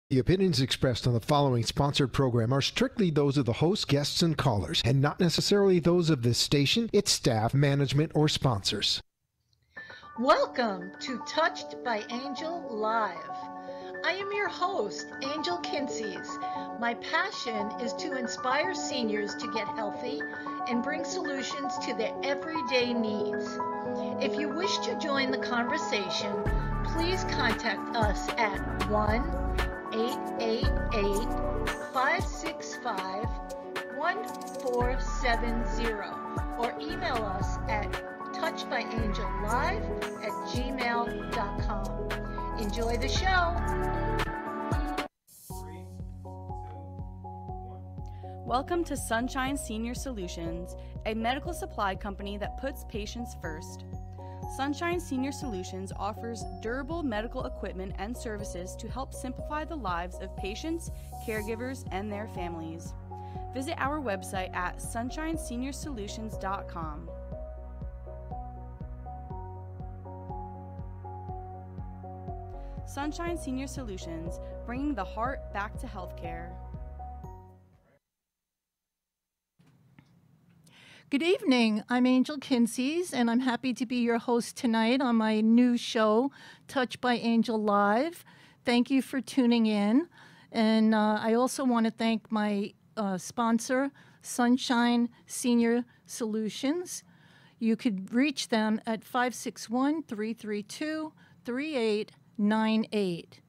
The opinions expressed on the following sponsored program are strictly those of the host, guests, and callers, and not necessarily those of this station, its staff, management, or sponsors. Welcome to Touched by Angel Live. I am your host, Angel KINSSIES. My passion is to inspire seniors to get healthy and bring solutions to their everyday needs. If you wish to join the conversation, please contact us at 1-888-565-1470 or email us at touchedbyangellive@gmail.com. Enjoy the show. Welcome to Sunshine Senior Solutions, a medical supply company that puts patients first. Sunshine Senior Solutions offers durable medical equipment and services to help simplify the lives of patients, caregivers, and their families. Visit our website at sunshineseniorsolutions.com. Sunshine Senior Solutions, bringing the heart back to healthcare. Good evening. I'm Angel KINSSIES, and I'm happy to be your host tonight on my new show, Touched by Angel Live. Thank you for tuning in. And I also want to thank my sponsor, Sunshine Senior Solutions. You could reach them at 561-332-3898.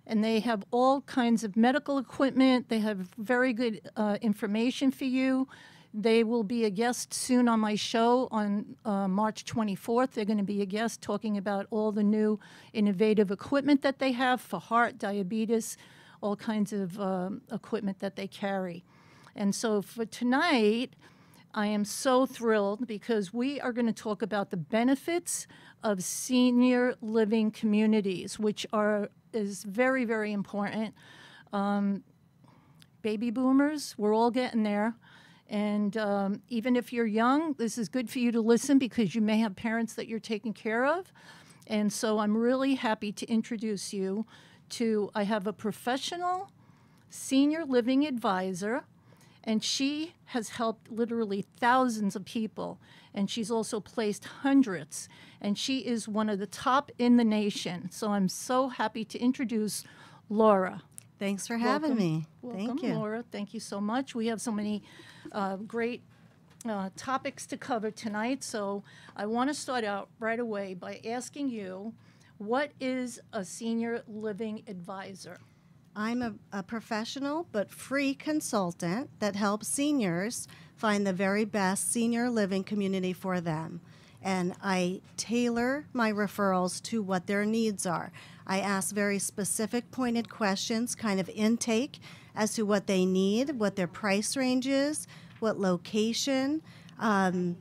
And they have all kinds of medical equipment. They have very good information for you. They will be a guest soon on my show on March 24th. They're going to be a guest talking about all the new innovative equipment that they have for heart, diabetes, all kinds of equipment that they carry. And so for tonight, I am so thrilled because we are going to talk about the benefits of senior living communities, which is very, very important. Baby boomers, we're all getting there. And even if you're young, this is good for you to listen because you may have parents that you're taking care of. And so I'm really happy to introduce you to, I have a professional senior living advisor, and she has helped literally thousands of people. And she's also placed hundreds. And she is one of the top in the nation. So I'm so happy to introduce Laura. Thanks for having me. Welcome, Thank you. Laura. Thank you so much. We have so many great topics to cover tonight. So I want to start out right away by asking you, what is a senior living advisor? I'm a professional but free consultant that helps seniors find the very best senior living community for them. And I tailor my referrals to what their needs are. I ask very specific, pointed questions, kind of intake as to what they need, what their price range is, what location, a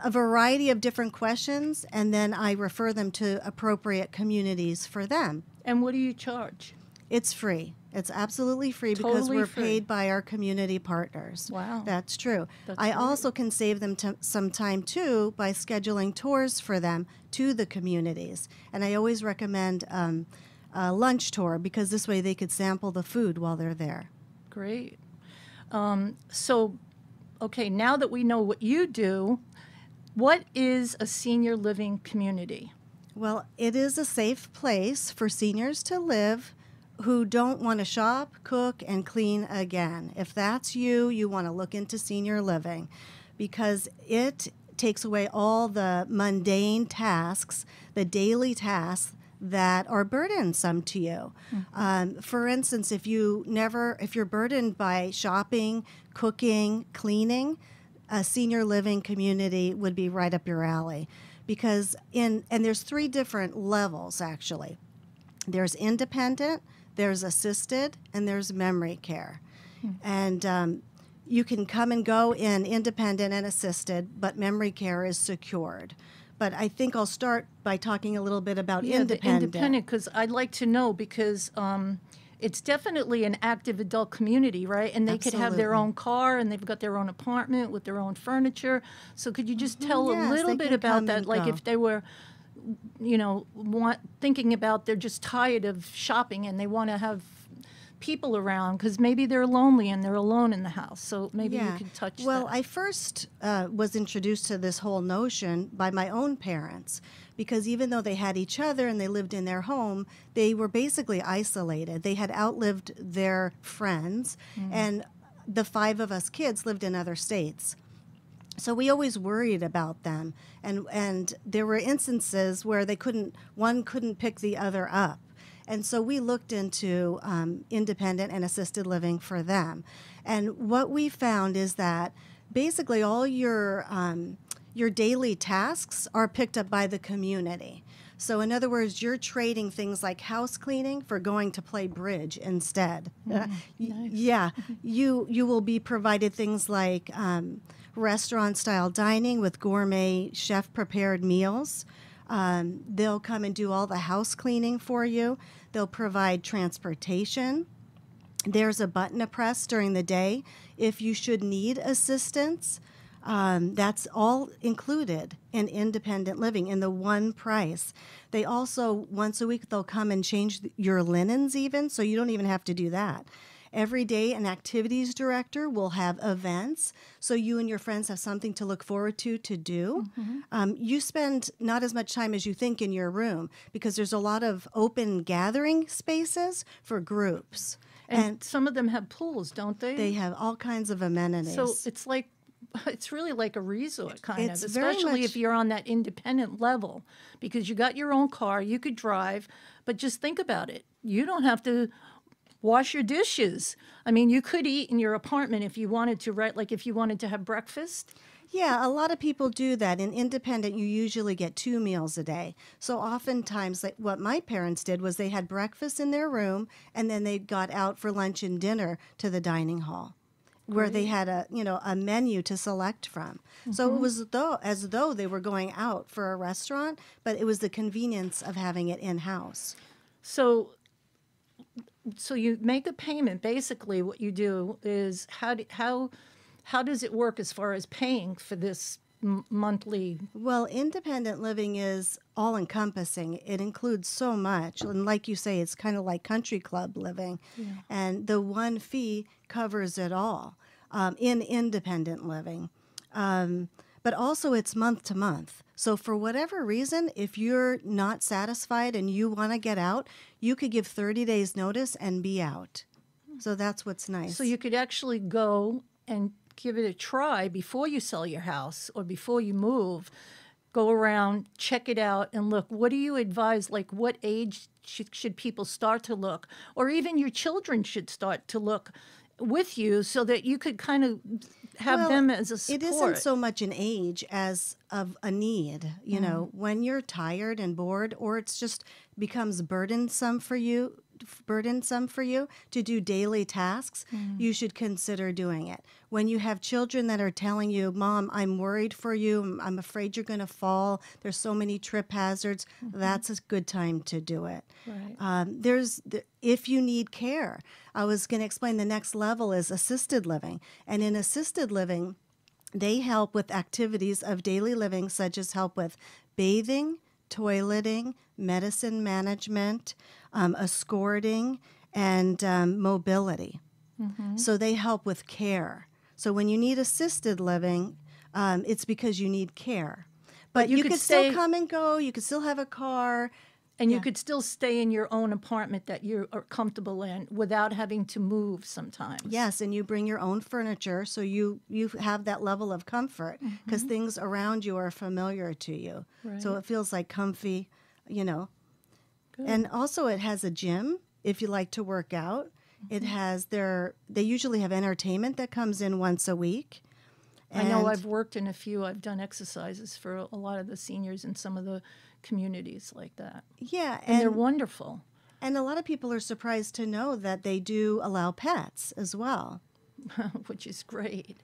variety of different questions, and then I refer them to appropriate communities for them. And what do you charge? It's free. It's absolutely free because Totally we're free. paid by our community partners. Wow. That's true. That's I great. also can save them some time, too, by scheduling tours for them to the communities. And I always recommend a lunch tour because this way they could sample the food while they're there. Great. Okay, now that we know what you do, what is a senior living community? Well, it is a safe place for seniors to live who don't want to shop, cook, and clean again. If that's you, you want to look into senior living because it takes away all the mundane tasks, the daily tasks that are burdensome to you. Mm-hmm. For instance, if you're burdened by shopping, cooking, cleaning, a senior living community would be right up your alley. Because and there's 3 different levels actually. There's independent, there's assisted, and there's memory care. Mm-hmm. And you can come and go in independent and assisted, but memory care is secured. But I think I'll start by talking a little bit about independent. The independent, because I'd like to know, because it's definitely an active adult community, right? And they could have their own car, and they've got their own apartment with their own furniture. So could you just tell a little bit about that? Like if they were, thinking about they're just tired of shopping and they want to have people around, because maybe they're lonely and they're alone in the house. So maybe you could touch Well, that. I first was introduced to this whole notion by my own parents, because even though they had each other and they lived in their home, they were basically isolated. They had outlived their friends, and the 5 of us kids lived in other states. So we always worried about them, and there were instances where one couldn't pick the other up. And so we looked into independent and assisted living for them. And what we found is that basically all your daily tasks are picked up by the community. So in other words, you're trading things like house cleaning for going to play bridge instead. Nice. Yeah, you will be provided things like restaurant-style dining with gourmet chef-prepared meals. They'll come and do all the house cleaning for you. They'll provide transportation. There's a button to press during the day if you should need assistance. That's all included in independent living in the one price. They also, once a week, they'll come and change your linens even, so you don't even have to do that. Every day, an activities director will have events, so you and your friends have something to look forward to do. You spend not as much time as you think in your room, because there's a lot of open gathering spaces for groups. And some of them have pools, don't they? They have all kinds of amenities. So it's really like a resort kind It's of, very especially much- if you're on that independent level, because you got your own car, you could drive, but just think about it. You don't have to wash your dishes. I mean, you could eat in your apartment if you wanted to, right? Like if you wanted to have breakfast. Yeah, a lot of people do that. In independent, you usually get 2 meals a day. So oftentimes, like what my parents did was they had breakfast in their room, and then they got out for lunch and dinner to the dining hall, where they had a menu to select from. So it was as though they were going out for a restaurant, but it was the convenience of having it in house. So you make a payment. Basically, what you do is how does it work as far as paying for this monthly? Well, independent living is all-encompassing. It includes so much. And like you say, it's kind of like country club living. And the one fee covers it all in independent living. But also it's month to month. So for whatever reason, if you're not satisfied and you want to get out, you could give 30 days notice and be out. So that's what's nice. So you could actually go and give it a try before you sell your house or before you move. Go around, check it out, and look. What do you advise? Like, what age should people start to look? Or even your children should start to look with you so that you could kind of have them as a support. It isn't so much an age as of a need. You know, when you're tired and bored, or it's just becomes burdensome for you to do daily tasks, you should consider doing it. When you have children that are telling you, Mom, I'm worried for you, I'm afraid you're going to fall, there's so many trip hazards, that's a good time to do it. Right. If you need care, I was going to explain the next level is assisted living. And in assisted living, they help with activities of daily living, such as help with bathing, toileting, medicine management, escorting, and mobility. So they help with care. So when you need assisted living, it's because you need care. But you could still come and go. You could still have a car. And you could still stay in your own apartment that you are comfortable in without having to move sometimes. Yes, and you bring your own furniture, so you have that level of comfort because things around you are familiar to you. Right. So it feels like comfy, Good. And also it has a gym if you like to work out. It has they usually have entertainment that comes in once a week. I know I've worked in a few. I've done exercises for a lot of the seniors in some of the communities like that. Yeah, And they're wonderful. And a lot of people are surprised to know that they do allow pets as well. Which is great.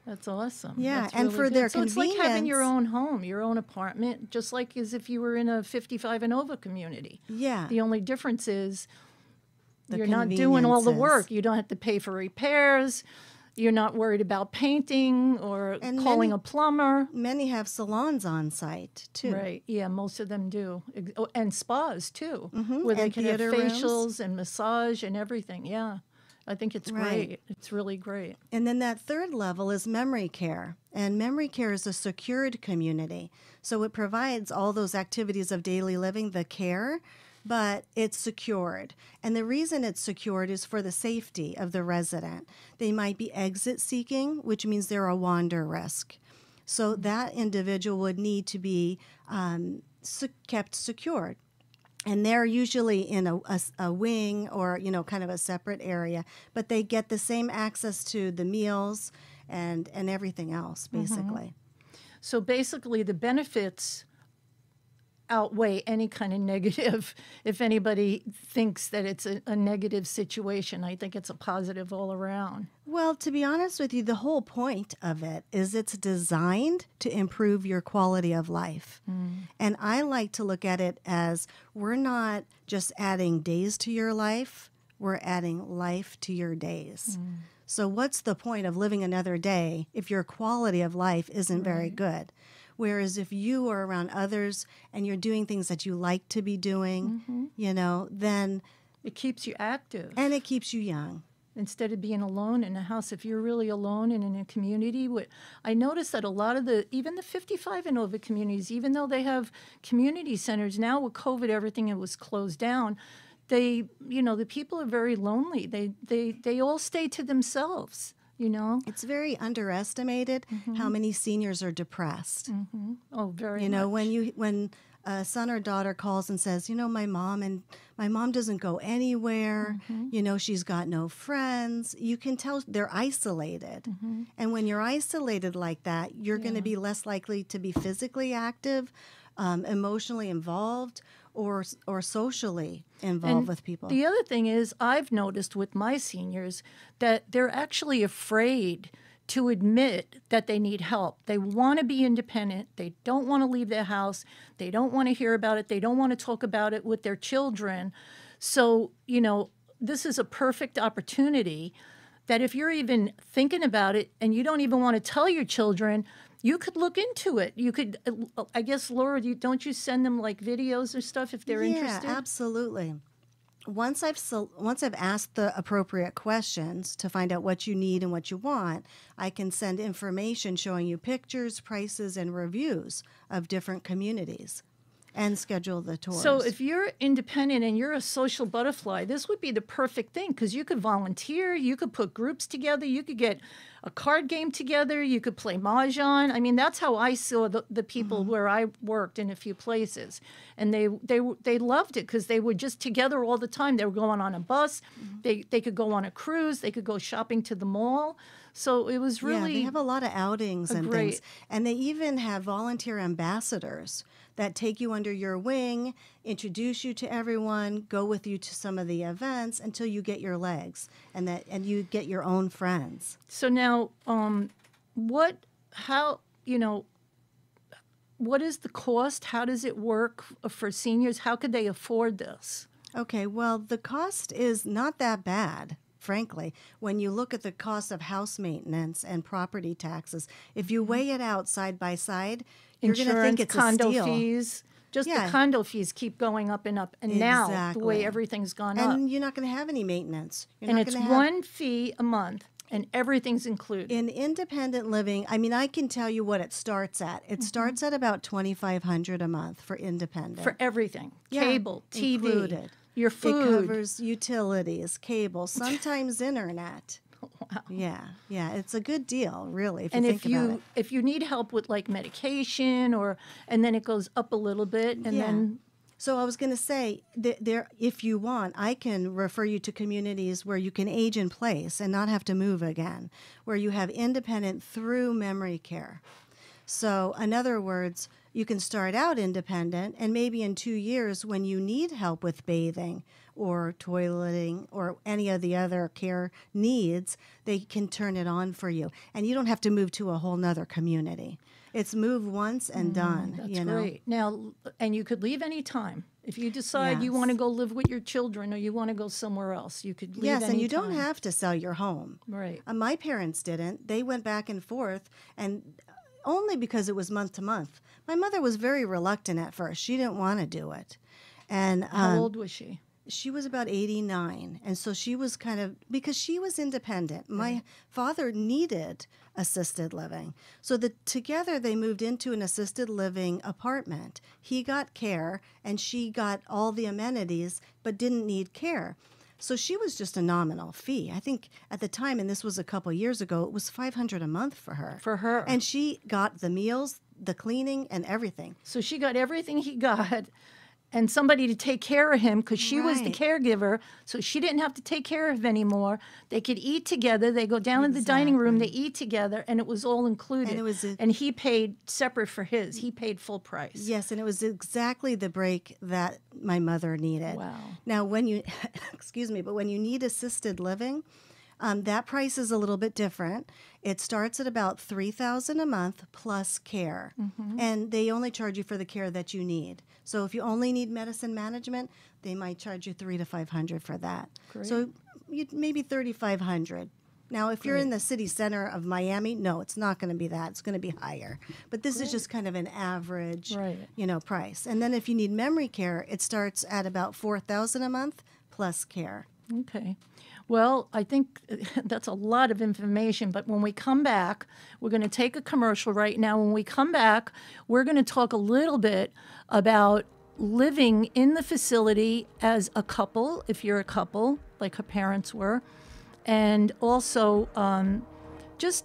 That's awesome. Yeah, That's and really for good. their so it's like having your convenience- own home, your own apartment, just like as if you were in a 55 and over community. Yeah. The only difference is The you're not doing all the conveniences. work. You don't have to pay for repairs. You're not worried about painting or And calling many- a plumber. Many have salons on site too. Right. Yeah, most of them do. Oh, and spas too, where they And can have theater rooms. facials and massage and everything. Yeah. I think it's Right. great. It's really great. And then that third level is memory care. And memory care is a secured community. So it provides all those activities of daily living, the care, but it's secured. And the reason it's secured is for the safety of the resident. They might be exit seeking, which means they're a wander risk. So that individual would need to be kept secured. And they're usually in a wing or, kind of a separate area, but they get the same access to the meals and everything else, basically. So basically, the benefits outweigh any kind of negative. If anybody thinks that it's a negative situation, I think it's a positive all around. Well, to be honest with you, the whole point of it is it's designed to improve your quality of life. And I like to look at it as we're not just adding days to your life, we're adding life to your days. So what's the point of living another day if your quality of life isn't very good? Whereas if you are around others and you're doing things that you like to be doing, then... It keeps you active. And it keeps you young. Instead of being alone in a house, if you're really alone and in a community, I noticed that a lot of even the 55 and over communities, even though they have community centers, now with COVID, everything it was closed down, the people are very lonely. They all stay to themselves. It's very underestimated how many seniors are depressed. Oh, very much. When a son or daughter calls and says, my mom doesn't go anywhere, she's got no friends, you can tell they're isolated. And when you're isolated like that, you're going to be less likely to be physically active, emotionally involved, or socially involved with people. The other thing is, I've noticed with my seniors that they're actually afraid to admit that they need help. They want to be independent. They don't want to leave their house. They don't want to hear about it. They don't want to talk about it with their children. So, this is a perfect opportunity that if you're even thinking about it and you don't even want to tell your children, you could look into it. You could, I guess, Laura, don't you send them like videos or stuff if they're interested? Yeah, absolutely. Once I've asked the appropriate questions to find out what you need and what you want, I can send information showing you pictures, prices, and reviews of different communities and schedule the tours. So if you're independent and you're a social butterfly, this would be the perfect thing because you could volunteer, you could put groups together, you could get a card game together, you could play mahjong. I mean, that's how I saw the people where I worked in a few places. And they loved it because they were just together all the time. They were going on a bus, they could go on a cruise, they could go shopping to the mall. So it was really... Yeah, they have a lot of outings and things. And they even have volunteer ambassadors that take you under your wing, introduce you to everyone, go with you to some of the events until you get your legs and you get your own friends. So now, what is the cost? How does it work for seniors? How could they afford this? Okay, well, the cost is not that bad. Frankly, when you look at the cost of house maintenance and property taxes, if you weigh it out side by side, you're going to think it's condo a steal. fees. Just the condo fees keep going up and up. And now, the way everything's gone up. And you're not going to have any maintenance. And it's one fee a month, and everything's included. In independent living, I mean, I can tell you what it starts at. It starts at about $2,500 a month for independent. For everything. Cable, TV. Included. Your food. It covers utilities, cable, sometimes internet. Wow. Yeah, it's a good deal, really, if you think about it. If you need help with like medication and then it goes up a little bit and then... So I was going to say, if you want, I can refer you to communities where you can age in place and not have to move again, where you have independent through memory care. So in other words, you can start out independent, and maybe in 2 years when you need help with bathing or toileting or any of the other care needs, they can turn it on for you. And you don't have to move to a whole nother community. It's move once and done. That's great. Now, and you could leave any time. If you decide you Yes. want to go live with your children or you want to go somewhere else, you could leave Yes, and you don't anytime. have to sell your home. Right. My parents didn't. They went back and forth, and only because it was month to month. My mother was very reluctant at first. She didn't want to do it. And How old was she? she was about 89, and so she was kind of, because she was independent. My father needed assisted living, so together they moved into an assisted living apartment. He got care and she got all the amenities but didn't need care. So she was just a nominal fee. I think at the time, and this was a couple years ago, it was $500 a month for her. For her. And she got the meals, the cleaning, and everything. So she got everything he got and somebody to take care of him because she was the Right. caregiver. So she didn't have to take care of him anymore. They could eat together. They go down in the dining room. They eat together, and it was all included. And it was and he paid separate for his. He paid full price. Yes, and it was exactly the break that my mother needed. Wow. Now, when you, excuse me, but when you need assisted living, that price is a little bit different. It starts at about $3,000 a month plus care, and they only charge you for the care that you need. So if you only need medicine management, they might charge you $300 to $500 for that. Great. So maybe $3,500. Now, if you're in the city center of Miami, no, it's not going to be that. It's going to be higher. But this is just kind of an average, Right. price. And then if you need memory care, it starts at about $4,000 a month plus care. Okay. Well, I think that's a lot of information, but when we come back, we're going to take a commercial right now. When we come back, we're going to talk a little bit about living in the facility as a couple, if you're a couple, like her parents were, and also just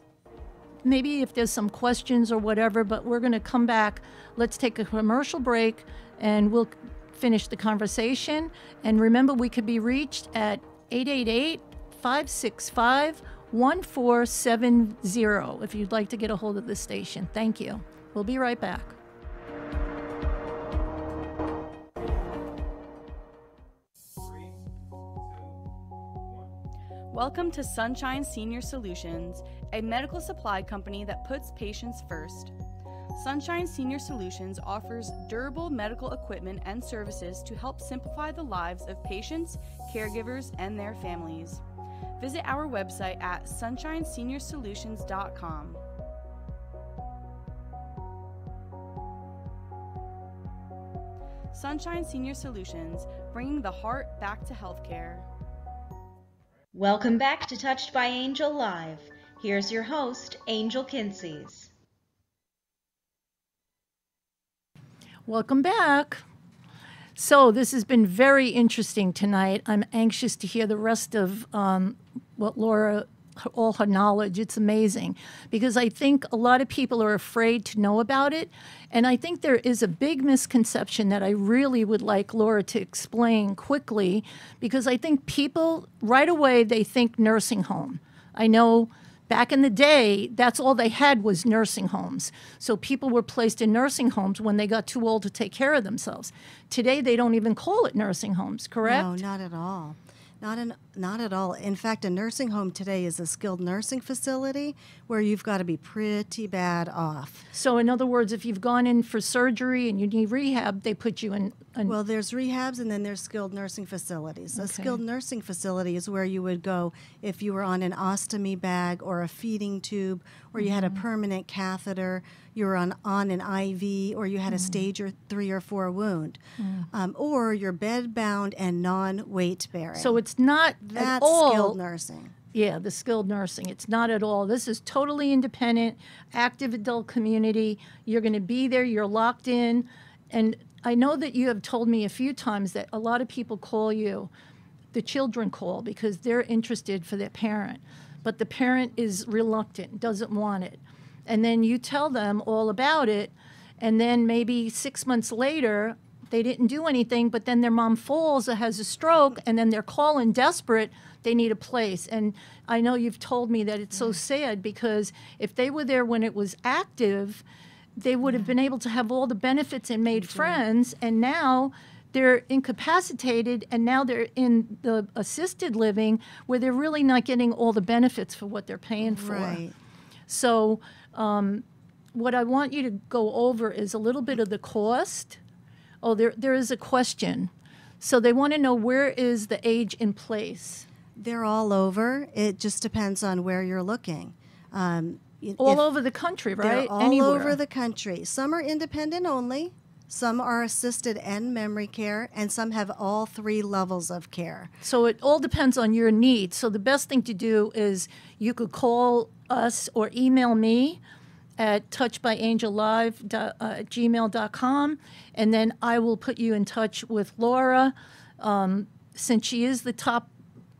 maybe if there's some questions or whatever, but we're going to come back. Let's take a commercial break, and we'll finish the conversation. And remember, we could be reached at 888-565-1470 if you'd like to get a hold of the station. Thank you. We'll be right back. Welcome to Sunshine Senior Solutions, a medical supply company that puts patients first. Sunshine Senior Solutions offers durable medical equipment and services to help simplify the lives of patients, caregivers, and their families. Visit our website at sunshineseniorsolutions.com. Sunshine Senior Solutions, bringing the heart back to healthcare. Welcome back to Touched by Angel Live. Here's your host, Angel KINSSIES. Welcome back. So this has been very interesting tonight. I'm anxious to hear the rest of what Laura, all her knowledge. It's amazing because I think a lot of people are afraid to know about it. And I think there is a big misconception that I really would like Laura to explain quickly, because I think people right away, they think nursing home. I know back in the day, that's all they had was nursing homes. So people were placed in nursing homes when they got too old to take care of themselves. Today, they don't even call it nursing homes, correct? No, not at all. Not at all. In fact, a nursing home today is a skilled nursing facility where you've got to be pretty bad off. So in other words, if you've gone in for surgery and you need rehab, they put you in. Well, there's rehabs and then there's skilled nursing facilities. A Okay. skilled nursing facility is where you would go if you were on an ostomy bag or a feeding tube, or you had a permanent catheter, you were on an IV, or you had a stage 3 or 4 wound, or you're bed bound and non-weight bearing. So it's not at that's all skilled nursing. Yeah, the skilled nursing. It's not at all. This is totally independent, active adult community. You're going to be there. You're locked in. And I know that you have told me a few times that a lot of people call you, the children call because they're interested for their parent. But the parent is reluctant, doesn't want it. And then you tell them all about it. And then maybe 6 months later, they didn't do anything, but then their mom falls or has a stroke, and then they're calling desperate. They need a place. And I know you've told me that it's so sad because if they were there when it was active, they would have been able to have all the benefits and made friends. And now they're incapacitated, and now they're in the assisted living where they're really not getting all the benefits for what they're paying for. Right. So what I want you to go over is a little bit of the cost Oh, there is a question. So they want to know, where is the age in place? They're all over. It just depends on where you're looking. All over the country, right? They're all Anywhere. over the country. Some are independent only. Some are assisted and memory care, and some have all 3 levels of care. So it all depends on your needs. So the best thing to do is you could call us or email me at touchedbyangelive@gmail.com, and then I will put you in touch with Laura. Since she is the top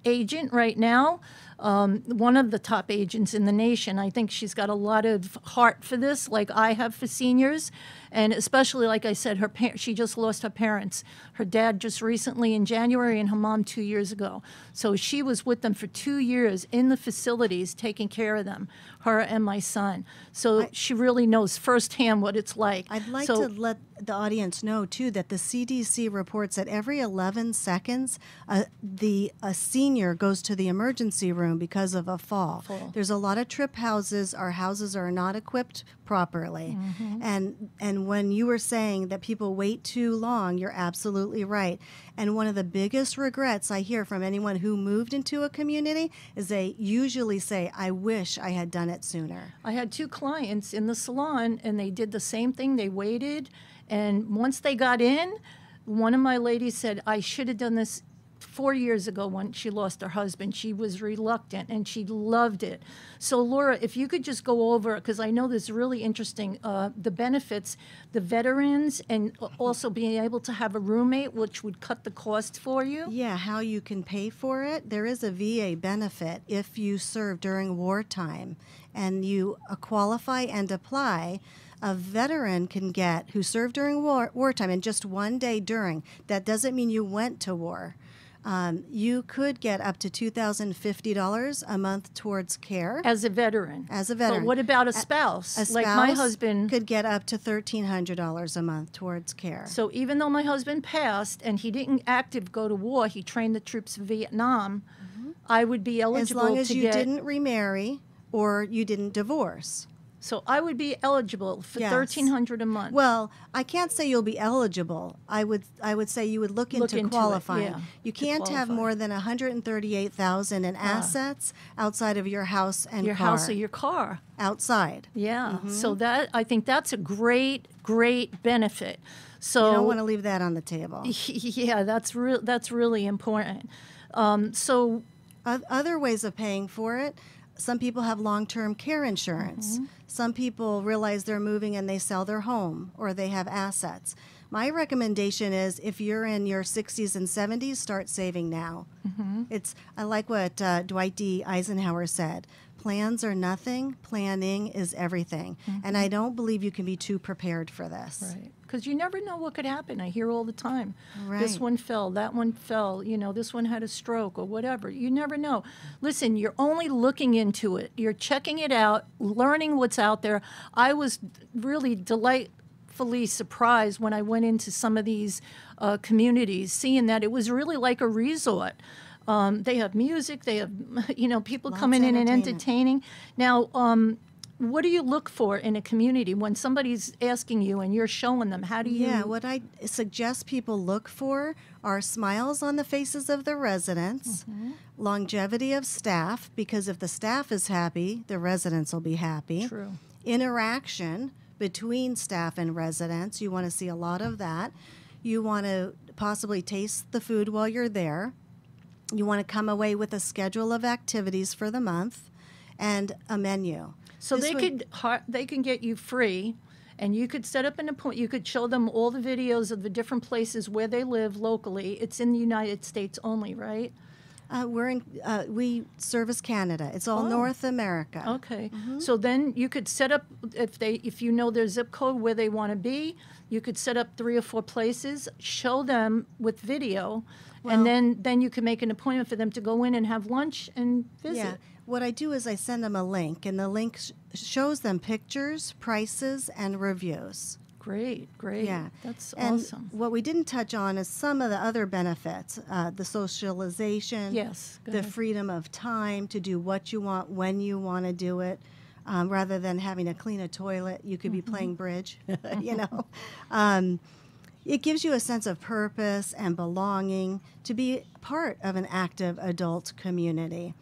agent right now, one of the top agents in the nation. I think she's got a lot of heart for this, like I have for seniors. And especially, like I said, she just lost her parents. Her dad just recently in January and her mom 2 years ago. So she was with them for 2 years in the facilities taking care of them, her and my son. So she really knows firsthand what it's like. I'd like to let the audience know, too, that the CDC reports that every 11 seconds, a senior goes to the emergency room because of a fall. There's a lot of trip houses. Our houses are not equipped properly. And when you were saying that people wait too long, you're absolutely right. And one of the biggest regrets I hear from anyone who moved into a community is they usually say, I wish I had done it sooner. I had 2 clients in the salon, and they did the same thing. They waited, and once they got in, one of my ladies said, I should have done this 4 years ago when she lost her husband. She was reluctant, and she loved it. So, Laura, if you could just go over, because I know this is really interesting, the benefits, the veterans, and also being able to have a roommate, which would cut the cost for you. Yeah, how you can pay for it. There is a VA benefit if you serve during wartime, and you qualify and apply. A veteran can get, who served during wartime, and just one day during, that doesn't mean you went to war. You could get up to $2,050 a month towards care. As a veteran. As a veteran. But what about a spouse? A spouse like my husband could get up to $1,300 a month towards care. So even though my husband passed and he didn't go to war, he trained the troops in Vietnam, I would be eligible as long as to you get, didn't remarry or you didn't divorce. So I would be eligible for Yes. $1,300 a month. Well, I can't say you'll be eligible. I would say you would look into into it, qualifying. yeah, You to can't have qualify. more than $138,000 in assets outside of your house and your car. house or your car. Outside. Yeah. So that, I think that's a great benefit. So You don't want to leave that on the table. yeah, that's really important. So Other ways of paying for it, some people have long-term care insurance. Some people realize they're moving and they sell their home or they have assets. My recommendation is if you're in your 60s and 70s, start saving now. I like what Dwight D. Eisenhower said. Plans are nothing, planning is everything. And I don't believe you can be too prepared for this. right. Because you never know what could happen. I hear all the time. This Right. one fell, that one fell, this one had a stroke or whatever. You never know. Listen, you're only looking into it. You're checking it out, learning what's out there. I was really delightfully surprised when I went into some of these communities, seeing that it was really like a resort. They have music, they have, people Lots coming of in and entertainment. entertaining. Now, what do you look for in a community when somebody's asking you and you're showing them? How do you? Yeah, what I suggest people look for are smiles on the faces of the residents, longevity of staff, because if the staff is happy, the residents will be happy. True. Interaction between staff and residents, you want to see a lot of that. You want to possibly taste the food while you're there. You want to come away with a schedule of activities for the month and a menu. So This they can get you free, and you could set up an appointment. You could show them all the videos of the different places where they live locally. It's in the United States only, right? We service Canada. It's all Oh. North America. Okay. So then you could set up, if you know their zip code where they want to be, you could set up 3 or 4 places, show them with video, and then you can make an appointment for them to go in and have lunch and visit. Yeah. What I do is I send them a link, and the link shows them pictures, prices, and reviews. Great. Yeah. That's And awesome. what we didn't touch on is some of the other benefits, the socialization, Yes. Go the ahead. freedom of time to do what you want when you want to do it. Rather than having to clean a toilet, you could be playing bridge, It gives you a sense of purpose and belonging to be part of an active adult community.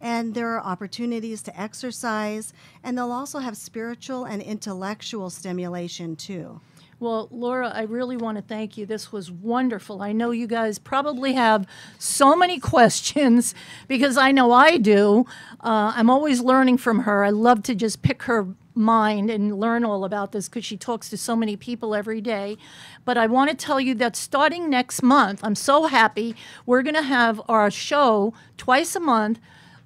And there are opportunities to exercise, and they'll also have spiritual and intellectual stimulation too. Well, Laura, I really want to thank you. This was wonderful. I know you guys probably have so many questions because I know I do. I'm always learning from her. I love to just pick her mind and learn all about this because she talks to so many people every day. But I want to tell you that starting next month, I'm so happy, we're going to have our show twice a month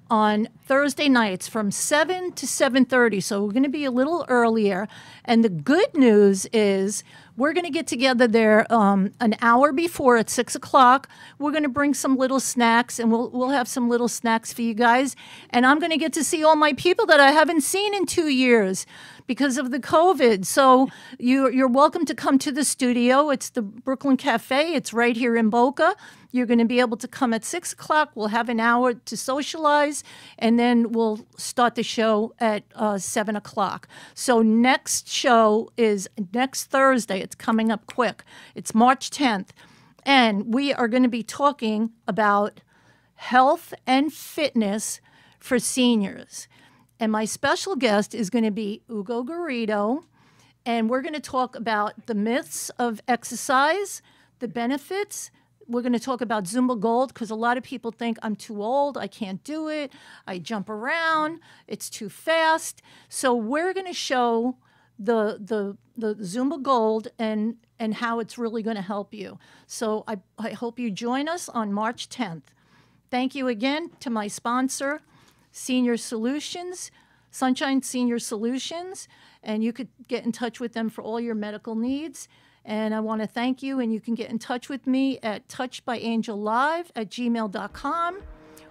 on Thursday nights from 7 to 7:30. So we're going to be a little earlier. And the good news is we're going to get together there an hour before at 6 o'clock. We're going to bring some little snacks, and we'll have some little snacks for you guys. And I'm going to get to see all my people that I haven't seen in 2 years because of the COVID. So you're welcome to come to the studio. It's the Brooklyn Cafe. It's right here in Boca. You're going to be able to come at 6 o'clock. We'll have an hour to socialize, and then we'll start the show at 7 o'clock. So next show is next Thursday. It's coming up quick. It's March 10th. And we are going to be talking about health and fitness for seniors. And my special guest is going to be Ugo Garrido. And we're going to talk about the myths of exercise, the benefits. We're going to talk about Zumba Gold because a lot of people think I'm too old, I can't do it, I jump around, it's too fast. So we're going to show the Zumba Gold and how it's really going to help you. So I hope you join us on March 10th. Thank you again to my sponsor, Senior Solutions, Sunshine Senior Solutions, and you could get in touch with them for all your medical needs. And I want to thank you, and you can get in touch with me at touchedbyangellive@gmail.com,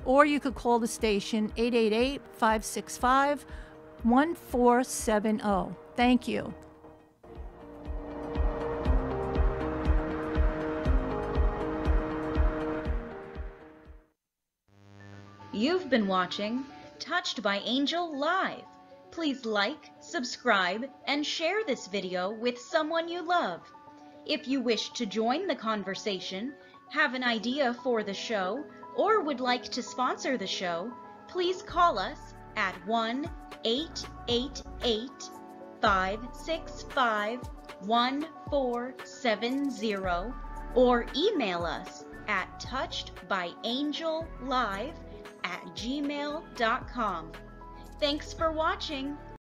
or you could call the station 888-565-1470. Thank you. You've been watching Touched by Angel Live. Please like, subscribe, and share this video with someone you love. If you wish to join the conversation, have an idea for the show, or would like to sponsor the show, please call us at 1-888-565-1470 or email us at touchedbyangellive@gmail.com. Thanks for watching.